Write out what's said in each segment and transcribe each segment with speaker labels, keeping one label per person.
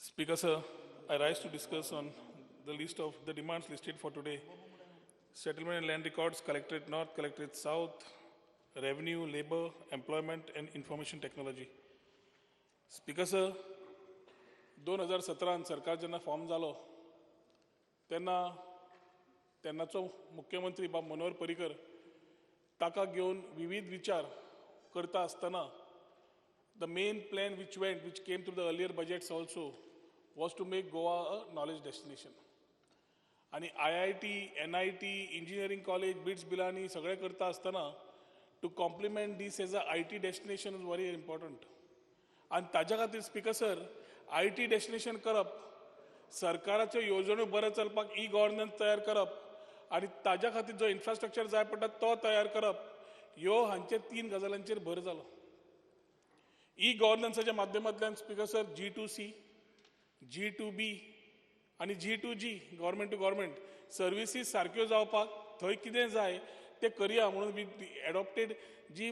Speaker 1: Speaker, sir, I rise to discuss on the list of the demands listed for today. Settlement and land records, Collectorate North, Collectorate South, revenue, labor, employment and information technology. Speaker, sir, 2017 सरकार जेन्ना form जालो तेन्ना तेन्नाचो मुख्यमंत्री बाब मनोहर पर्रीकर ताका घेवन विविध विचार करता आसतना the main plan which came through the earlier budgets also was to make Goa a knowledge destination. आणि IIT, NIT, engineering college, BITS, Bilani सगळे करता आसतना to complement this as a IT destination is very important. आणि ताज्या खातीर speaker sir IT destination करप, सरकाराच्यो योजनो बरे चलपाक ई-गव्हर्नन्स तयार करप आणि ताज्या खातीर जो इन्फ्रास्ट्रक्चर जाय पडटा तो तयार करप ह्यो हांचे 3 गजालींचेर भर जालो. ई-गव्हर्नन्साच्या माध्यमांतल्यान स्पीकर सर G2C, G2B आणि G2G government to government services सारक्यो जावपाक थंय कितें जाय ते करया म्हणून वी एडॉप्टेड जी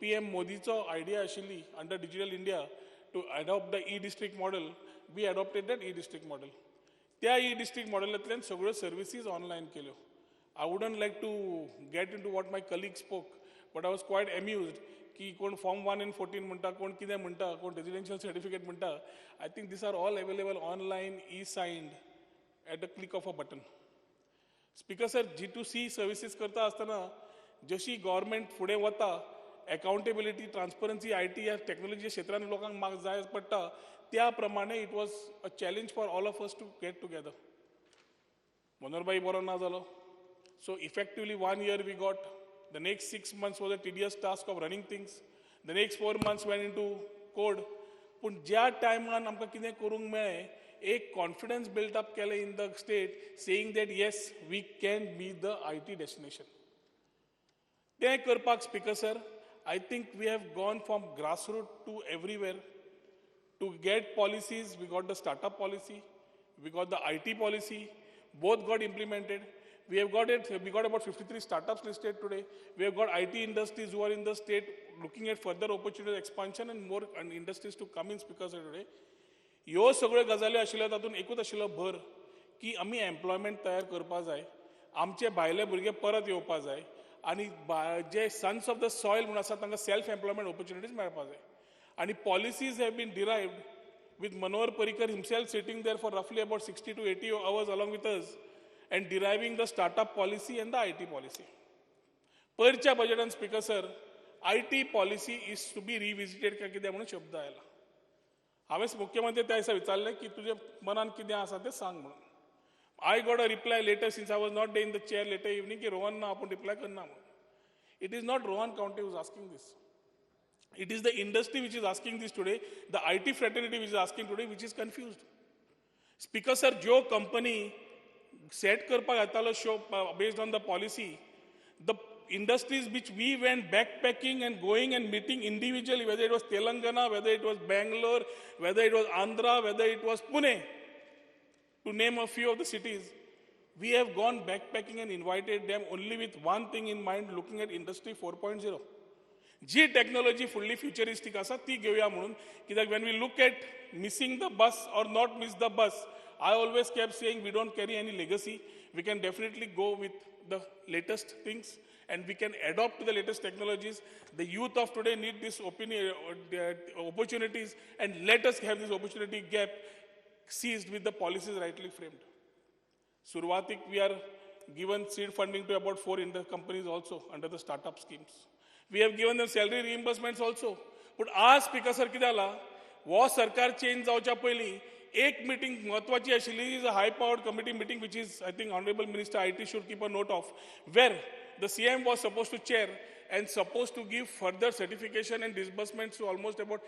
Speaker 1: PM मोदीचो आयडिया आशिल्ली under digital India to adopt the e-district model, we adopted that e-district model. त्या e-district modelaंतल्यान सगळ्यो सर्विसीस ऑनलायन केल्यो. I wouldn't like to get into what my colleague spoke, but I was quite amused की कोण form 1 and 14 म्हणटा, कोण कितें म्हणटा, कोण रेजिडेन्शियल सर्टिफिकेट म्हणटा. I think these are all available online, e-signed at the click of a button. Speaker sir, G2C services करता आसतना जशी गव्हर्नमेंट फुडें वता अकाउंटेबिलिटी ट्रान्सपरन्सी IT ह्या टेक्नॉलॉजी क्षेत्रांत लोकांक मार्क जाय पडटा त्या प्रमाणे it was a challenge for all of us to get together. Manoharbhai बरो ना जालो, so effectively 1 year we got. The next 6 months was a tedious task of running things. The next 4 months went in to code. पूण ज्या टायमान आमकां कितें करूंक मेळ्ळें, एक कॉन्फिडन्स बिल्ट अप केलें in the state saying that yes we can be the IT destination. तें करपाक speaker sir I think we have gone from grassroots to everywhere. To get policies, we got the startup policy, we got the IT policy, both got implemented. We got about 53 startups listed today. We have got IT industries who are in the state looking at further opportunities, expansion and more industries to come in speakers today. ह्यो सगळ्यो गजाली आशिल्ल्यो तातूंत एकूच आशिल्लो भर की आमी एम्प्लॉयमेंट तयार करपा जाय, आमचे भायले भुरगे परत येवपा जाय आणि जे सन्स ऑफ द सॉयल म्हणून आसा तांकां सेल्फ एम्प्लॉयमेंट ऑपॉर्च्युनिटीज मेळपा जाय. आणि policies have been derived with Manohar Parrikar himself sitting there for roughly about 60 to 80 hours along with us and deriving the startup policy and the IT policy. परच्या बजेटान speaker sir IT policy is to be revisited काय कितें म्हणून शब्द आयला. हांवें मुख्यमंत्री त्या दिसा विचारलें की तुजे मनान कितें आसा तें सांग म्हणून. I got a reply later since I was not there in the chair later evening कि रोहन ना आपण reply करना म्हणून. It is not Rohan County who is asking this. It is the industry which is asking this today, the IT fraternity which is asking today, which is confused. Speaker sir, जो company set करपाक येतालो show based on the policy, the industries which we went backpacking and going and meeting individually, whether it was Telangana, whether it was Bangalore, whether it was Andhra, whether it was Pune, to name a few of the cities, we have gone backpacking and invited them only with one thing in mind, looking at industry 4.0. जी technology फुडली futuristic आसा ती घेवया म्हणून. कित्याक when we look at missing the bus or not miss the bus, I always kept saying we don't carry any legacy. We can definitely go with the latest things and we can adopt to the latest technologies. The youth of today need this opportunities and let us have this opportunity gap seized with the policies rightly framed. Survatik, we are given seed funding to about 4 companies also under the startup schemes. We have given them salary reimbursements also. But आज speaker sir कितें जाला, वो सरकार change जावच्या पयलीं एक meeting महत्वाची आशिल्ली, is a hi powered committee meeting which is I think honorable minister IT should keep a note of, where the CM was supposed to chair and supposed to give further certification and disbursements to almost about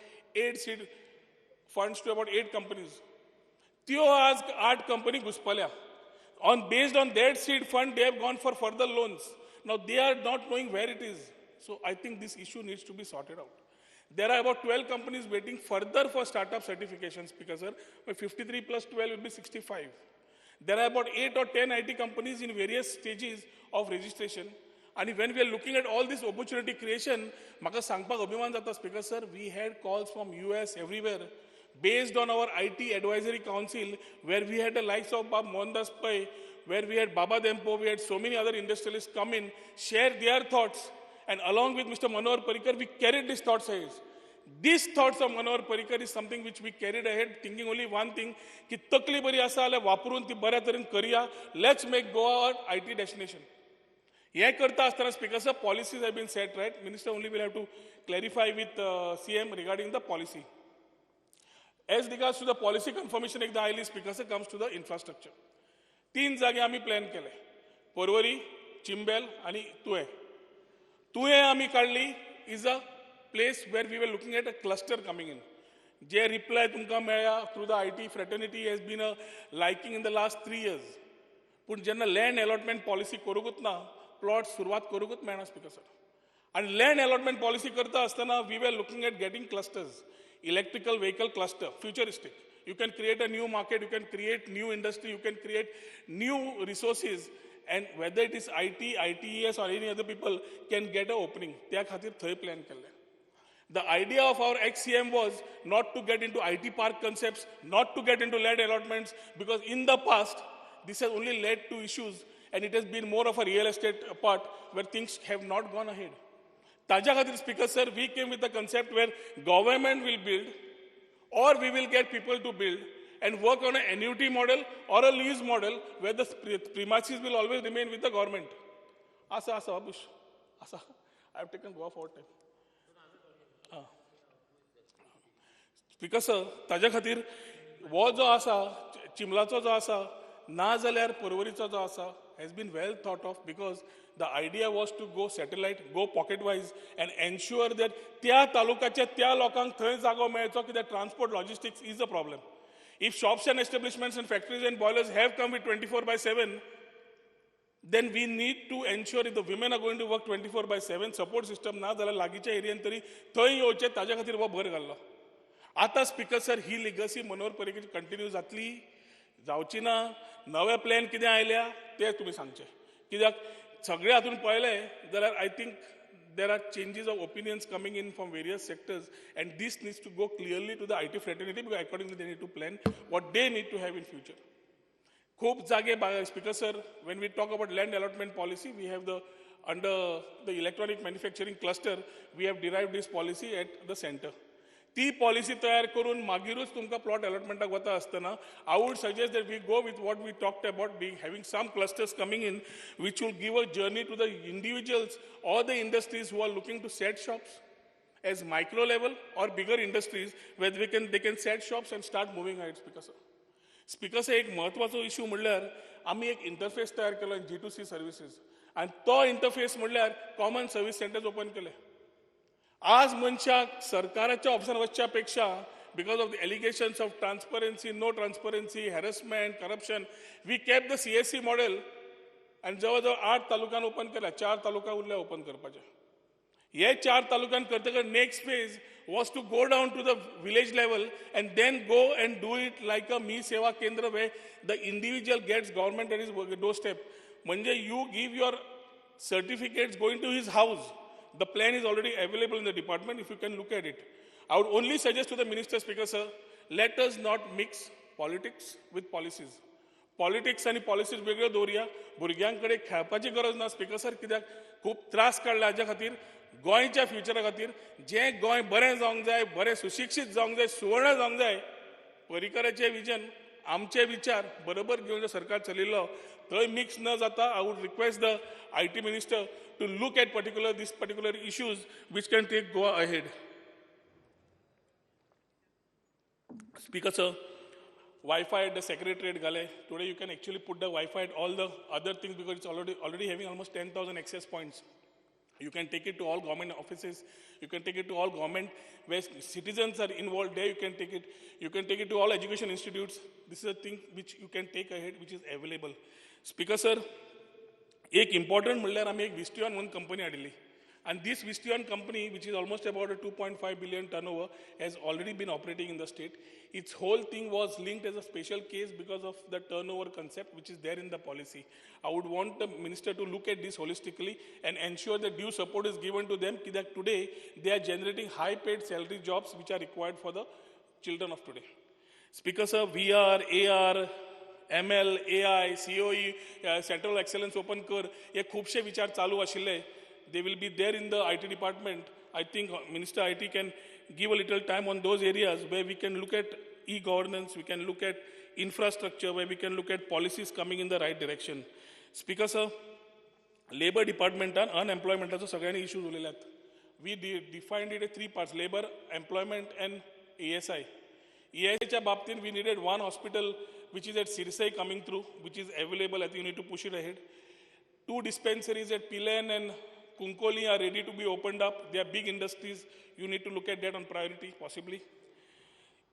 Speaker 1: 8 seed funds to about 8 companies. त्यो आज 8 company घुसपल्या. Based on that seed fund, they have gone for further loans. Now they are not knowing where it is. So I think this issue needs to be sorted out. There are about 12 companies waiting further for startup certifications because 53 plus 12 will be 65. There are about 8 or 10 IT companies in various stages of registration. And when we are looking at all this opportunity creation, म्हाका सांगपाक अभिमान जाता speaker sir, we had calls from US everywhere based on our IT Advisory Council, where we had the likes of Bob Mohandas Pai, where we had Baba Dempo, we had so many other industrialists come in, share their thoughts, and along with Mr. Manohar Parrikar, we carried these thoughts ahead. These thoughts of Manohar Parrikar is something which we carried ahead, thinking only one thing, ki takli bari asa ale वापरून ती बऱ्या तरेन करूया. Let's make Goa our IT destination. हे करता असताना speakers, policies have been set, right? Minister only will have to clarify with CM regarding the policy. As regards to the policy confirmation, एकदा oily speakers comes to the infrastructure. 3 जागे आम्ही plan केले. परवरी, चिंबेल आणि तुळे. तुळे आम्ही काढली is a place where we were looking at a cluster coming in. J reply तुमकां मेळ्ळा through the IT fraternity has been a liking in the last 3 years. पण जेन्ना लँड अलॉटमेंट पॉलिसी करूंकूच ना, प्लॉट सुरवात करूंकूच मेळना स्पीकर सर. आणि land allotment policy करता असताना we were looking at getting clusters, electrical vehicle cluster, futuristic. You can create a new market, you can create new industry, you can create new resources, and whether it is IT, ITES or any other people can get an opening. त्या खातीर थंय plan केल्लें. The idea of our ex-CM was not to get into IT park concepts, not to get into land allotments, because in the past, this has only led to issues, and it has been more of a real estate part where things have not gone ahead. Taja Khatir Speaker Sir, we came with the concept where government will build, or we will get people to build, and work on an annuity model or a lease model where the premises will always remain with the government. Asa, Abush. Asa. I have taken Goa for time. Speaker Sir, ताज्या खातीर वो जो आसा, चिमलाचो जो आसा, ना जाल्यार परवरीचो जो आसा, has been well thought of, because the idea was to go satellite, go pocket wise, and ensure that त्या तालुक्याच्या त्या लोकांक थंय जागो मेळचो, कित्याक transport logistics is a problem. If shops and establishments and factories and boilers have come with 24/7, then we need to ensure if the women are going to work 24/7, support system ना जाल्यार लागींच्या एरियेन तरी थंय येवचें, ताज्या खातीर हो भर घाल्लो. आता स्पीकर सर, ही लिगसी मनोहर पर्रीकर कंटिन्यू जातली, जावची ना, नवे प्लॅन कितें आयल्या ते तुमी सांगचे. कित्याक सगळे हातून पळयलें जाल्यार I think there are changes of opinions coming in from various sectors, and this needs to go clearly to the IT fraternity, because accordingly they need to plan what they need to have in future. खूप जागे, Speaker Sir, when we talk about land allotment policy, we have under the electronic manufacturing cluster, we have derived this policy at the center. ती policy तयार करून मागीरूच तुमकां plot अलॉटमेंटाक वता आसतना I would suggest that we go with what we talked about, being having some clusters coming in which will give a journey to the individuals or the industries who are looking to set shops as micro level or bigger industries where they can set shops and start moving ahead. Speaker Sir, एक महत्वाचो issue म्हणल्यार आमी एक interface तयार केलो G2C services, आनी तो interface म्हणल्यार common service centres open केले. आज मनशाक सरकाराच्या ऑफिसान वचच्या पेक्षा, because of the allegations of transparency, no transparency, harassment, corruption, we kept the CSC model, and जवळजवळ 8 तालुक्यान ओपन केल्या, 4 तालुका उरल्या ओपन करपाचे. हे 4 तालुक्यान करतकर next phase was to go down to the village level and then go and do it like a Mi Seva Kendra, where the individual gets government at his doorstep. म्हणजे you give your certificates going to his house. The plan is already available in the department, if you can look at it. I would only suggest to the Minister, Speaker Sir, let us not mix politics with policies. Politics and policies वेगळ्यो दवरया. भुरग्यांकडे खेळपाची गरज ना speaker sir, कित्याक खूप त्रास काडला हाज्या खातीर. गोंयच्या फ्युचरा खातीर जें गोंय बरें जावंक जाय, बरें सुशिक्षीत जावंक जाय, सुवर्ण जावंक जाय, पर्रीकराचें विजन, आमचे विचार बरोबर घेवन जो सरकार चलिल्लो थंय मिक्स न जाता. I would request the IT Minister to look at these particular issues which can take Goa ahead. Speaker Sir, Wi-Fi at the Secretariat Gale. Today you can actually put the Wi-Fi at all the other things, because it's already having almost 10,000 access points. You can take it to all government offices. You can take it to all government where citizens are involved. There you can take it. You can take it to all education institutes. This is a thing which you can take ahead, which is available. Speaker Sir, एक important म्हणल्यार आमी एक Visteon म्हणून company हाडिल्ली, and this Visteon company, which is almost about a 2.5 billion turnover, has already been operating in the state. Its whole thing was linked as a special case because of the turnover concept which is there in the policy. I would want the minister to look at this holistically and ensure that due support is given to them, that today they are generating high paid salary jobs which are required for the children of today. Speaker sir, VR, AR, ML, AI, COE, Central Excellence Open Kar, हे खूपशे विचार चालू आशिल्ले. They will be there in the IT department. I think Minister IT can give a little time on those areas where we can look at e-governance, we can look at infrastructure, where we can look at policies coming in the right direction. Speaker sir, labor department and unemployment are सगळ्यांनी issues उरलेले आहेत. We defined it as 3 parts: labor, employment, and ESI. ESI बाबतीत we needed one hospital which is at Sirsai coming through, which is available. I think you need to push it ahead. 2 dispensaries at Pilen and Kunkoli are ready to be opened up. They are big industries. You need to look at that on priority, possibly.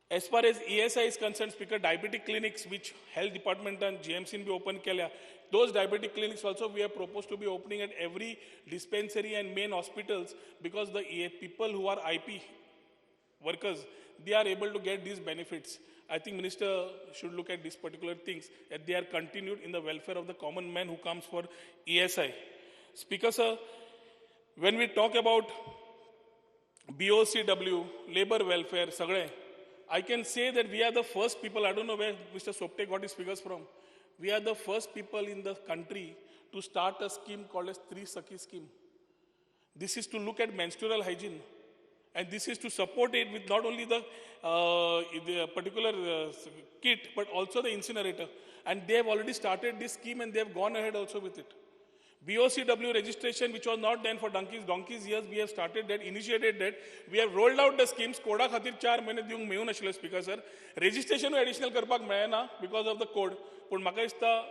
Speaker 1: As far as ESI is concerned, Speaker, diabetic clinics, which health department and GMC be open kelya, those diabetic clinics also we have proposed to be opening at every dispensary and main hospitals, because the people who are IP workers, they are able to get these benefits. I think Minister should look at these particular things, that they are continued in the welfare of the common man who comes for ESI. Speaker sir, when we talk about BOCW, labor welfare, sagre, I can say that we are the first people, I don't know where Mr. Sopte got his figures from, we are the first people in the country to start a scheme called as Tri Sakhi scheme. This is to look at menstrual hygiene. And this is to support it with not only the particular kit, but also the incinerator. And they have already started this scheme and they have gone ahead also with it. BOCW registration, which was not done for donkeys years, we have started that, initiated that. We have rolled out the schemes. Koda khatir 4 mahine diung meun ashile, Speaker sir. Registration additional karpak meena because of the code. But maka ista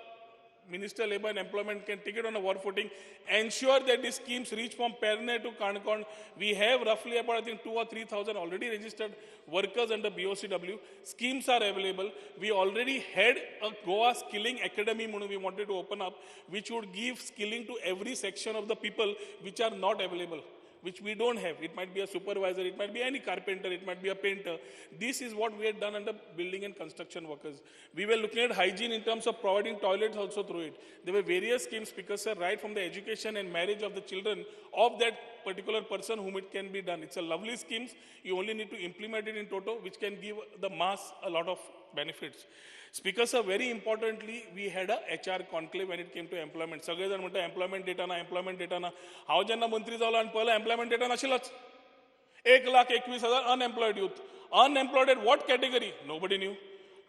Speaker 1: Minister Labour and Employment can take it on a war footing, ensure that these schemes reach from Perne to Kanakon. We have roughly about, I think, 2,000 or 3,000 already registered workers under BOCW. Schemes are available. We already had a Goa Skilling Academy we wanted to open up, which would give skilling to every section of the people which are not available, which we don't have. It might be a supervisor, it might be any carpenter, it might be a painter. This is what we had done under building and construction workers. We were looking at hygiene in terms of providing toilets also through it. There were various schemes, Speaker sir, right from the education and marriage of the children of that particular person whom it can be done. It's a lovely scheme. You only need to implement it in toto, which can give the mass a lot of benefits. Speaker sir, very importantly, we had a HR conclave when it came to employment. Sagrejan म्हणता employment data na. हांव जेन्ना मंत्री जालो आनी पयलो employment data नाशिल्लोच. 1,21,000 unemployed youth. Unemployed at what category? Nobody knew.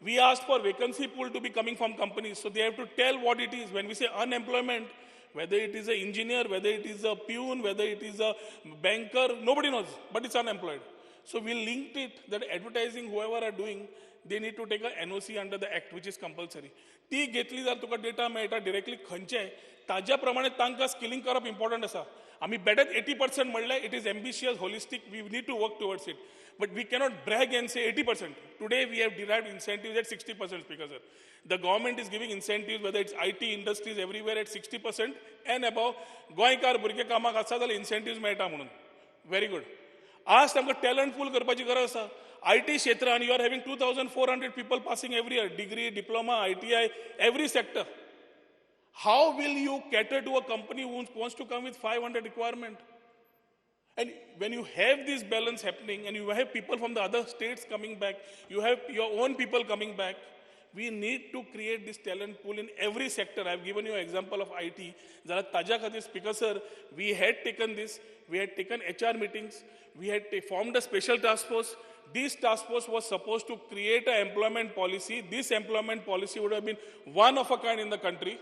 Speaker 1: We asked for vacancy pool to be coming from companies, so they have to tell what it is. When we say unemployment, whether it is an engineer, whether it is a peon, whether it is a banker, nobody knows, but it's unemployed. So we linked it that advertising, whoever are doing, they need to take a NOC under the act, which is compulsory. ती घेतली जर तुका data मेळटा directly खंयचे ताज्या प्रमाणे तांकां skilling करप इम्पॉर्टंट आसा. आमी बेटर 80% म्हणलें, it is ambitious, holistic, we need to work towards it. But we cannot brag and say 80%. Today we have derived incentives at 60%, Speaker sir. The government is giving incentives, whether it's IT industries everywhere at 60% and above. गोंयकार भुरगे कामाक आसा जाल्यार incentives मेळटा म्हणून. Very good. आज तांकां talent pool करपाची गरज आसा. IT क्षेत्रान you are having 2,400 people passing every year, degree, diploma, ITI, every sector. How will you cater to a company who wants to come with 500 requirement? And when you have this balance happening and you have people from the other states coming back, you have your own people coming back, we need to create this talent pool in every sector. I've given you an example of IT. Jara taja khatir, Speaker sir, we had taken this, we had taken HR meetings, we had formed a special task force. This task force was supposed to create an employment policy. This employment policy would have been one of a kind in the country.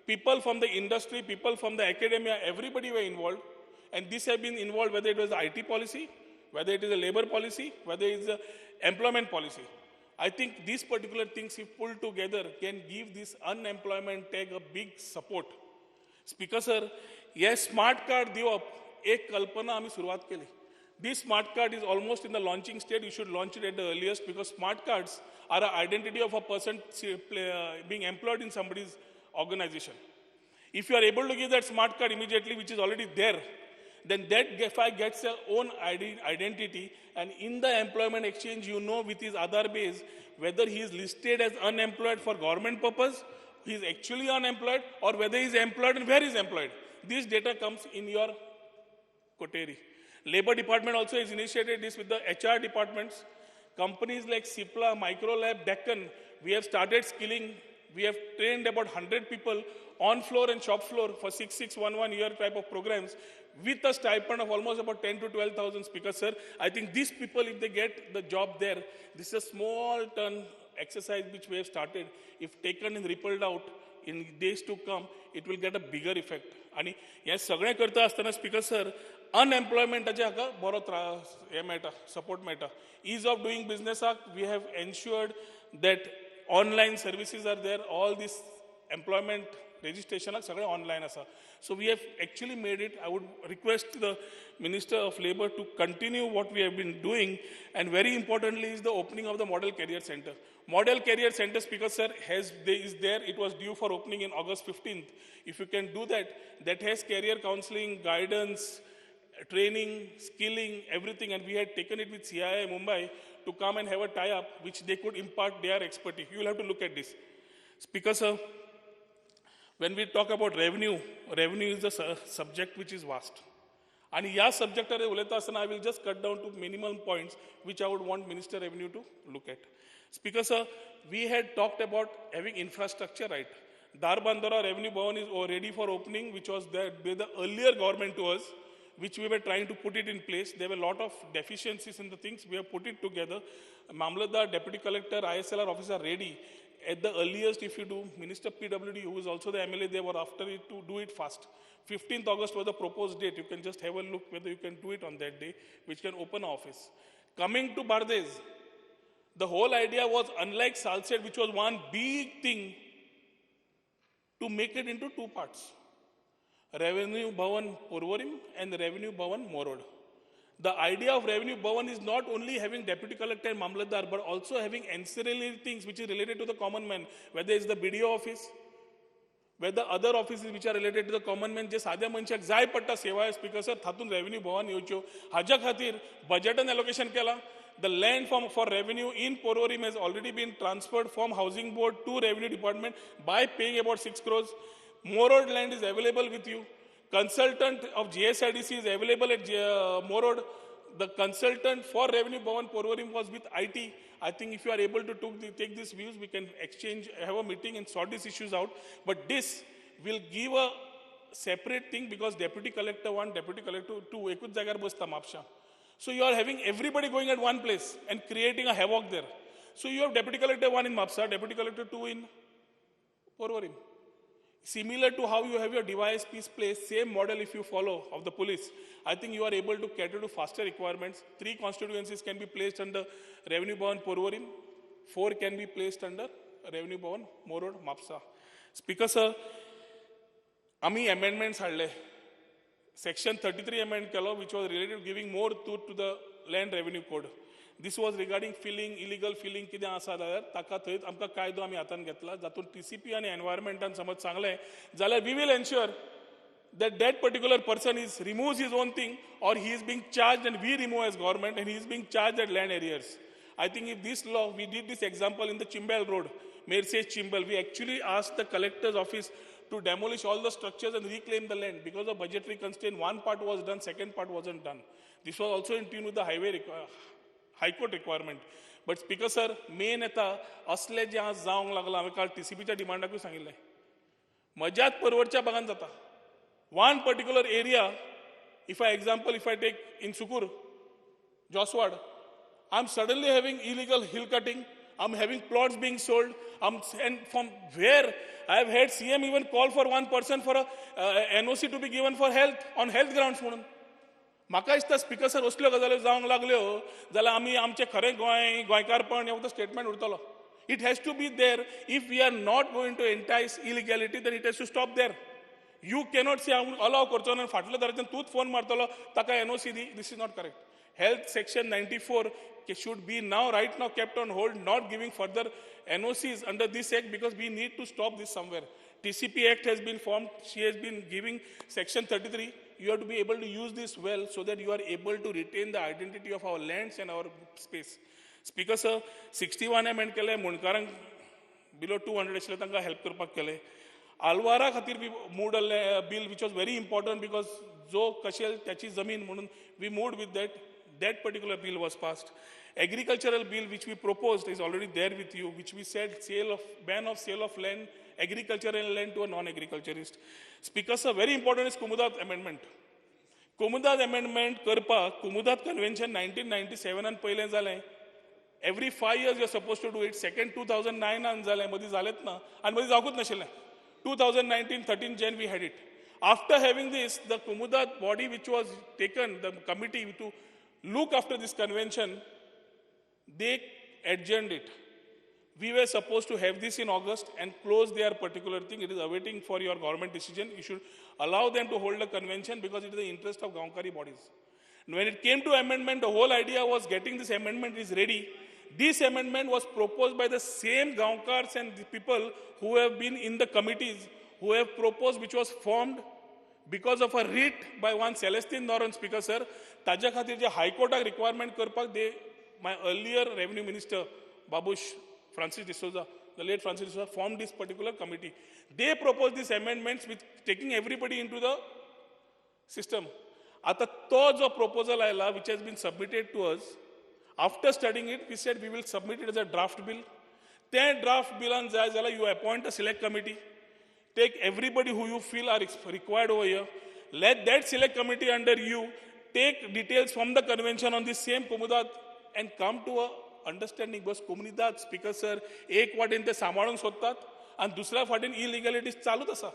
Speaker 1: People from the industry, people from the academia, everybody were involved. And this has been involved, whether it was the IT policy, whether it is a labor policy, whether it is an employment policy. I think these particular things, if pulled together, can give this unemployment tag a big support. Speaker sir, yes, smart card diwap, ek kalpana आमी सुरुवात केली. This smart card is almost in the launching stage. You should launch it at the earliest, because smart cards are an identity of a person being employed in somebody's organization. If you are able to give that smart card immediately, which is already there, then that guy gets their own identity, and in the employment exchange, you know with his Aadhaar base whether he is listed as unemployed for government purpose, he is actually unemployed, or whether he is employed and where he is employed. This data comes in your coterie. Labor department also has initiated this with the HR departments. Companies like Cipla, Microlab, Deccan, we have started skilling. We have trained about 100 people on floor and shop floor for 6,611 year type of programs with a stipend of almost about 10 to 12,000 speakers, sir. I think these people, if they get the job there, this is a small turn exercise which we have started. If taken and rippled out in days to come, it will get a bigger effect. आणि हे सगळें करता आसतना speaker sir अनएम्प्लॉयमेंटाचे हाका बरो त्रास हे मेळटा support मेळटा ease of doing बिझनेसाक we have ensured that online services are there all these employment registrationak सगळे ऑनलायन आसा so we have actually made it I would request the minister of labour to continue what we have been doing and very importantly is the opening of the model career centre Model Career Center, Speaker Sir, is there. It was due for opening in August 15th. If you can do that, that has career counseling, guidance, training, skilling, everything. And we had taken it with CII Mumbai to come and have a tie-up which they could impart their expertise. You will have to look at this. Speaker Sir, when we talk about revenue is a subject which is vast. And या subject उलयता आसतना I will just cut down to minimum points which I would want Minister Revenue to look at. Speaker sir, we had talked about having infrastructure right. Darbandara Revenue Bhavan is ready for opening, which was there by the earlier government to us, which we were trying to put it in place. There were a lot of deficiencies in the things. We have put it together. Mamlatdar, Deputy Collector, ISLR office are ready. At the earliest, if you do, Minister PWD, who is also the MLA, they were after it to do it fast. 15th August was the proposed date. You can just have a look whether you can do it on that day, which can open an office. Coming to Bardez, the whole idea was, unlike Salsett, which was one big thing, to make it into two parts. Revenue Bhavan Porvorim and Revenue Bhavan Morod. The idea of Revenue Bhavan is not only having Deputy Collector and Mamlatdar, but also having ancillary things which is related to the common man, whether it's the BDO office, whether other offices which are related to the common man, जे साध्या मनशाक जाय पडटा सेवा speaker sir तातून revenue भवन येवच्यो हाज्या खातीर बजेटान allocation केला. The land for revenue in Porvorim has already been transferred from Housing Board to Revenue Department by paying about 6 crores. Morod land is available with you. Consultant of GSIDC is available at Morod. The consultant for Revenue Bhavan Porvorim was with IT. I think if you are able to take these views, we can exchange, have a meeting and sort these issues out. But this will give a separate thing because Deputy Collector 1, Deputy Collector 2, ekut jagar basta Mapsha. So you are having everybody going at one place and creating a havoc there. So you have Deputy Collector 1 in Mapsa, Deputy Collector 2 in Porvorim. Similar to how you have your device piece place, same model if you follow of the police. I think you are able to cater to faster requirements. 3 constituencies can be placed under Revenue Bhavan Porvorim. 4 can be placed under Revenue Bhavan Morod Mapsa. Speaker sir, आम्ही amendments हाडले. Section 33 amendment Kelo, which was related to giving more to the land revenue code. This was regarding filling, illegal filling कितें आसा जाल्यार ताका थंय आमकां कायदो आमी हातान घेतला जातून TCP आनी एनवायरमेंटान समज सांगलें जाल्यार we will ensure that particular person removes his own thing or he is being charged and we remove as government and he is being charged at land areas. I think if this law, we did this example in the Chimbal Road, Mercedes Chimbal, we actually asked the collector's office to demolish all the structures and reclaim the land. Because of budgetary constraint, one part was done, second part wasn't done. This was also in tune with the High Court requirement. But Speaker Sir, main eta asle je आज जावंक लागला हांवें काल TCPच्या डिमांडाकूय सांगिल्लें मजात परवडच्या भागान जाता. One particular area, if I take in Sukur, Joswad, I'm suddenly having illegal hill cutting, I'm having plots being sold, and from where I have had CM even call for one person for a NOC to be given for health, on health grounds म्हणून. म्हाका दिसता speaker sir असल्यो गजाल्यो जावंक लागल्यो जाल्यार आमी आमचें खरें गोंयकारपण हे स्टेटमेंट उरतलो. It has to be there. If we are not going to entice illegality, then it has to stop there. You cannot say allow करचो ना फाटल्या दराच्यान तूच फोन मारतलो ताका NOC the. This is not correct. Health section 94 should be right now kept on hold, not giving further NOCs under this act because we need to stop this somewhere. TCP Act has been formed. She has been giving section 33. You have to be able to use this well so that you are able to retain the identity of our lands and our space. Speaker sir, 61 amendment केले मुणकारांक below 200 आशिल्ले तांकां help करपाक केले. Alwara खातीर we moved a bill which was very important because जो कशेल त्याची जमीन म्हणून we moved with that particular bill was passed. Agricultural bill which we proposed is already there with you, which we said ban of sale of land, agricultural land to a non-agriculturist. Speaker, sir, very important is Kumudat Amendment. Kumudat Amendment करपाक Kumudat Convention 1997 and पहिले झाले. Every 5 years you are supposed to do it. Second 2009 and झाले, मधी झालेत ना, आणि मधी जावूच नाशिल्ले. 2019 13 Jan we had it. After having this, the Kumudat body which was taken, the committee to look after this convention, they adjourned it. We were supposed to have this in August and close their particular thing. It is awaiting for your government decision. You should allow them to hold a convention because it is the interest of Gaonkari bodies. When it came to amendment, the whole idea was getting this amendment is ready. This amendment was proposed by the same Gaonkars and the people who have been in the committees, who have proposed, which was formed because of a writ by one Celestine Noran, Speaker sir. Taja khatir je High Court requirement karpak, my earlier Revenue Minister, Babush Francis D'Souza, the late Francis D'Souza, formed this particular committee. They proposed these amendments with taking everybody into the system. Ata to jo proposal aila, which has been submitted to us, after studying it, we said we will submit it as a draft bill. That draft bill and you appoint a select committee. Take everybody who you feel are required over here. Let that select committee under you take details from the convention on this same Kumudat and come to a understanding. Because Kumudat, Speaker sir, एक वाटेन ते सांभाळून सोदतात and दुसऱ्या फाटीन illegalities चालूच आसा.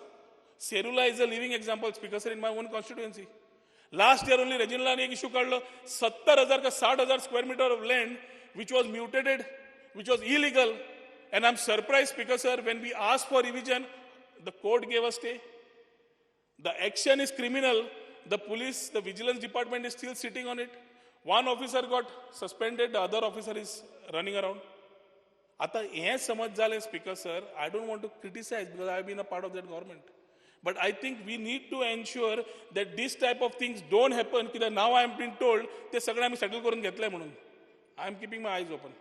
Speaker 1: Serula is a living example, Speaker sir, in my own constituency. Last year only Rajinla ने एक issue काढलं 70,000 का 60,000 square meter of land which was mutated, which was illegal. And I'm surprised, Speaker sir, when we asked for revision, the court gave a stay. The action is criminal. The police, the vigilance department is still sitting on it. One officer got suspended, the other officer is running around. Ata हे समज झाले, Speaker sir, I don't want to criticize because I've been a part of that government. But I think we need to ensure that this type of things don't happen. Because now I am being told ते सगळं आम्ही settle करून घेतलंय म्हणून. I am keeping my eyes open.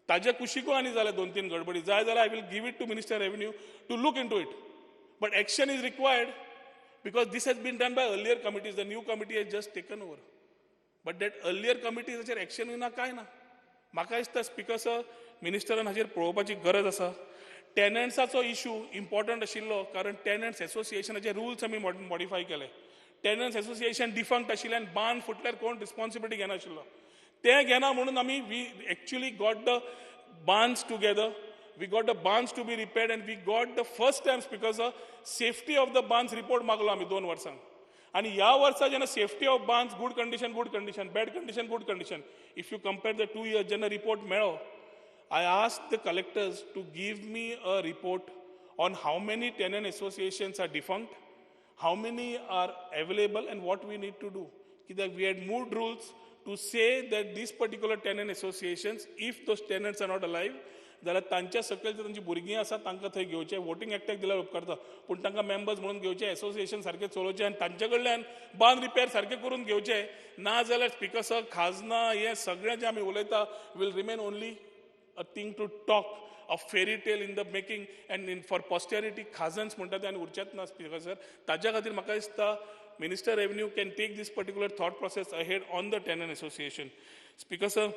Speaker 1: ताज्या कुशीको आणि झाल्या 2-3 गडबडी. जाय जाल्यार I will give it to Minister Revenue to look into it. But action is required because this has been done by earlier committees. The new committee has just taken over. But that earlier committee is action विना काय ना. म्हाका दिसता Speaker sir, मिनिस्टरान हाचेर पळोवपाची गरज आसा. टेनंट्साचो issue important आशिल्लो कारण टेनंट्स एसोसिएशनाचे रुल्स आमी मॉडिफाय केले. टेनंट्स एसोसिएशन डिफंक्ट आशिल्लें आनी बांद फुटल्यार कोण रिस्पॉन्सिबिलिटी घेनाशिल्लो. ते घेना म्हणून आमी we actually got the bonds together. We got the bonds to be repaired and we got the first time, Speaker sir, safety of the bonds report मागलो आम्ही 2 वर्सांक. आणि ह्या वर्सा जेन्ना safety of bonds, good condition, bad condition, good condition. If you compare the 2 years जेन्ना report मेळ्ळो, I asked the collectors to give me a report on how many tenant associations are defunct, how many are available and what we need to do. Because we had moved rules to say that these particular tenant associations, if those tenants are not alive, जाल्यार तांच्या सकयल तांची भुरगीं आसा तांकां थंय घेवचे. Voting एक्टाक दिल्यार उपकारता पूण तांकां मेंबर्स म्हणून घेवचे, एसोसिएशन सारके चलोवचे आनी तांचे कडल्यान बांद रिपेर सारके करून घेवचे. ना जाल्यार Speaker sir, खाजना हे सगळें जें आमी उलयता will remain only a thing to talk, a fairy tale in the making and for posterity. खाजन्स म्हणटा ते आनी उरचेच ना Speaker sir. ताज्या खातीर म्हाका दिसता Minister Revenue can take this particular thought process ahead on the tenant association. Speaker sir,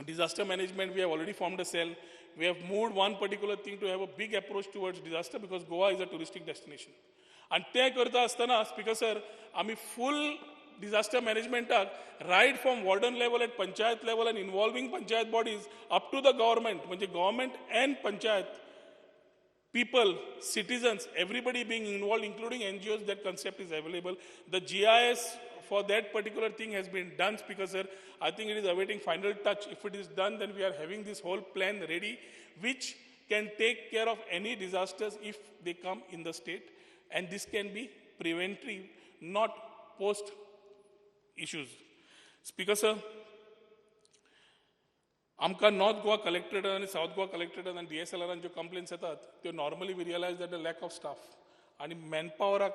Speaker 1: disaster management, we have already formed a cell. We have moved one particular thing to have a big approach towards disaster because Goa is a touristic destination. And ते करता असताना Speaker sir, आम्ही full disaster management right from warden level at panchayat level and involving panchayat bodies up to the government, म्हणजे government and panchayat, people, citizens, everybody being involved, including NGOs, that concept is available. The GIS for that particular thing has been done, Speaker sir. I think it is awaiting final touch. If it is done, then we are having this whole plan ready, which can take care of any disasters if they come in the state. And this can be preventive, not post issues. Speaker sir, आमकां North Goa Collectorate and South Goa Collectorate and DSLR जो complaints येतात, ते normally we realize that the lack of staff. And manpower,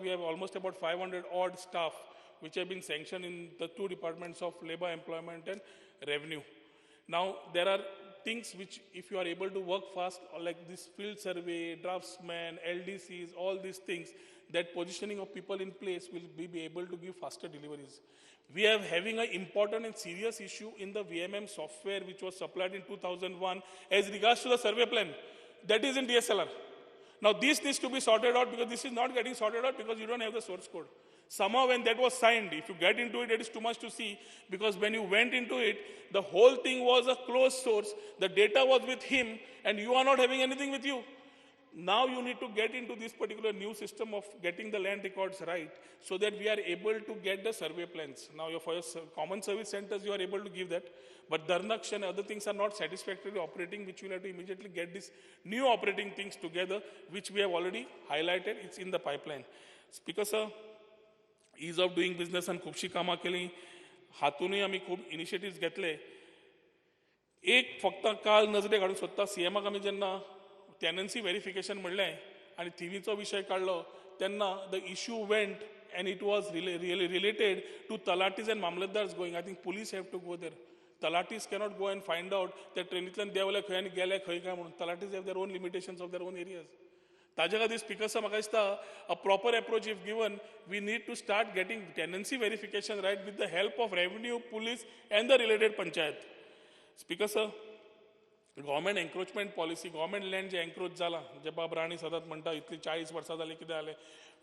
Speaker 1: we have almost about 500 odd staff which have been sanctioned in the 2 departments of labor, employment and revenue. Now, there are things which, if you are able to work fast, like this field survey, draftsman, LDCs, all these things, that positioning of people in place will be able to give faster deliveries. We are having an important and serious issue in the VMM software which was supplied in 2001 as regards to the survey plan. That is in DSLR. Now this needs to be sorted out because this is not getting sorted out because you don't have the source code. Somehow when that was signed, if you get into it, it is too much to see because when you went into it, the whole thing was a closed source. The data was with him and you are not having anything with you. Now you need to get into this particular new system of getting the land records right so that we are able to get the survey plans. Now for your common service centers, you are able to give that. But Dharnaksh and other things are not satisfactorily operating, which we will have to immediately get these new operating things together, which we have already highlighted. It's in the pipeline. Speaker sir, ease of doing business and खुबशी कामां केली. हातूनय आमी खूब initiatives घेतले. एक फक्त काल नजरे काडूंक सोदता सीएमाक आमी जेन्ना टेनन्सी व्हेरिफिकेशन म्हणलें आनी थिवीचो विशय काडलो तेन्ना the issue went and it was really related to talatis and mamlatdars going. I think police have to go there. Talatis cannot go and find out that trainitlan देवले खंय आनी गेले खंय काय म्हणून. Talatis have their own limitations of their own areas. ताजे खातीर speaker साहेब म्हाका दिसता a proper approach if given, we need to start getting tenancy verification right with the help of revenue, police and the related panchayat. Speaker sir, government encroachment policy, government land जे encroach जाला, जे बाब राणी सदांच म्हणटा इतली 40 वर्सां जाली कितें जालें,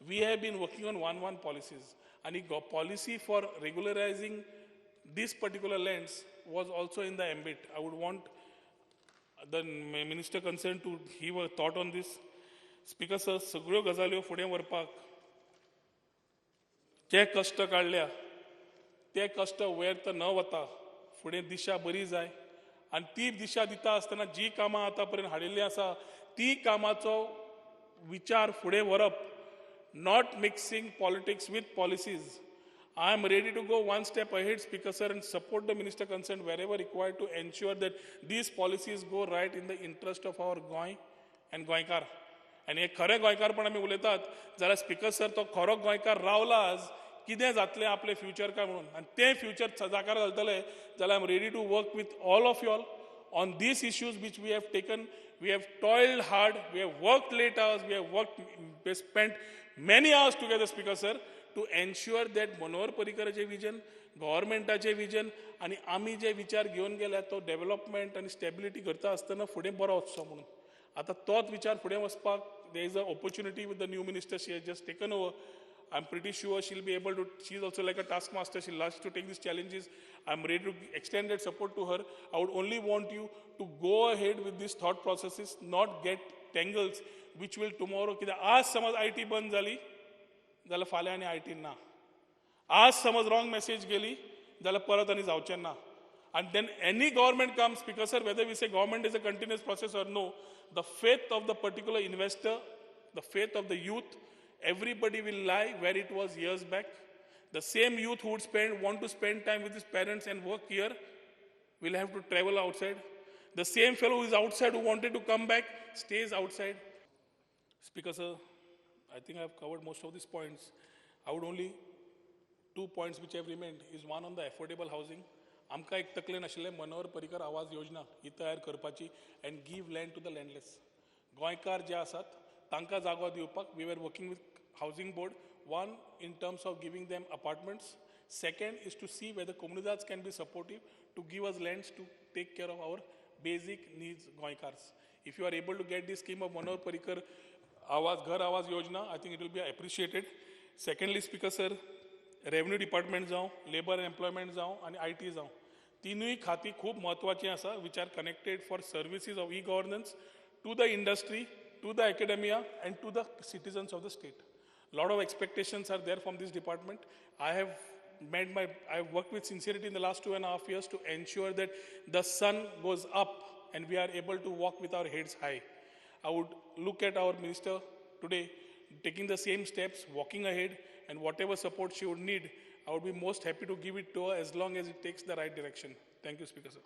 Speaker 1: we have been working on one policies आनी policy for regularising these particular lands was also in the ambit. I would want the minister concern to have a thought on these. Speaker sir, सगळ्यो गजाल्यो फुडें व्हरपाक जे कश्ट काडल्या ते कश्ट व्यर्थ न वता फुडें दिशा बरी जाय आनी ती दिशा दिता आसतना जी कामां आतां पर्यंत हाडिल्लीं आसा ती कामाचो विचार फुडें व्हरप, not mixing politics with policies. I am ready to go one step ahead, Speaker sir, and support the minister concerned wherever required to ensure that these policies go right in the interest of our Goa and गोंयकार. आनी हे खरें गोंयकारपण आमी उलयतात जाल्यार speaker sir तो खरो गोंयकार रावला आज कितें जातलें आपलें फ्युचर काय म्हणून आनी तें फ्युचर जाकार घालतलें जाल्यार I am ready to work with all of you all on these issues which we have taken. We have toiled hard, we have worked late hours, we have spent many hours together, Speaker sir, to ensure that Manohar Parrikaraचे vision, गव्हर्मेंटाचे vision आणि आमी जे विचार घेवन गेल्या तो development आणि stability करता आसतना फुडें बरो वचचो म्हणून. आता तोच विचार फुडें वचपाक there is an opportunity with the new minister. She has just taken over. I'm pretty sure she'll be able to, she's also like a taskmaster. She loves to take these challenges. I'm ready to extend that support to her. I would only want you to go ahead with these thought processes, not get tangles, which will tomorrow, आज समज IT बंद झाली, जाल्यार फाल्यां आनी IT ना. आज समज wrong message गेली, जाल्यार परत आनी जावचें ना. And then any government comes, Speaker sir, whether we say government is a continuous process or no, the faith of the particular investor, the faith of the youth, everybody will lie where it was years back. The same youth who would want to spend time with his parents and work here will have to travel outside. The same fellow who is outside who wanted to come back stays outside. Speaker sir, I think I have covered most of these points. I would only, 2 points which have remained is one on the affordable housing. आमकां एक तकलेन आशिल्लें मनोहर पर्रीकर आवाज योजना ही तयार करपाची and give land to the landless. गोंयकार जे आसात तांकां जागो दिवपाक we were working with housing board. One, in terms of giving them apartments. Second is to see whether comunidades can be supportive to give us lands to take care of our basic needs goinkars. If you are able to get this scheme of Manohar Parrikar Ghar Awaz Yojana, I think it will be appreciated. Secondly, Speaker sir, revenue department जावं, labor and employment जावं आणि IT जावं, तिनूय खाती खूब महत्वाची आसा which are connected for services of e-governance to the industry, to the academia and to the citizens of the state. A lot of expectations are there from this department. I have worked with sincerity in the last 2.5 years to ensure that the sun goes up and we are able to walk with our heads high. I would look at our minister today taking the same steps, walking ahead, and whatever support she would need, I would be most happy to give it to her as long as it takes the right direction. Thank you, Speaker sir.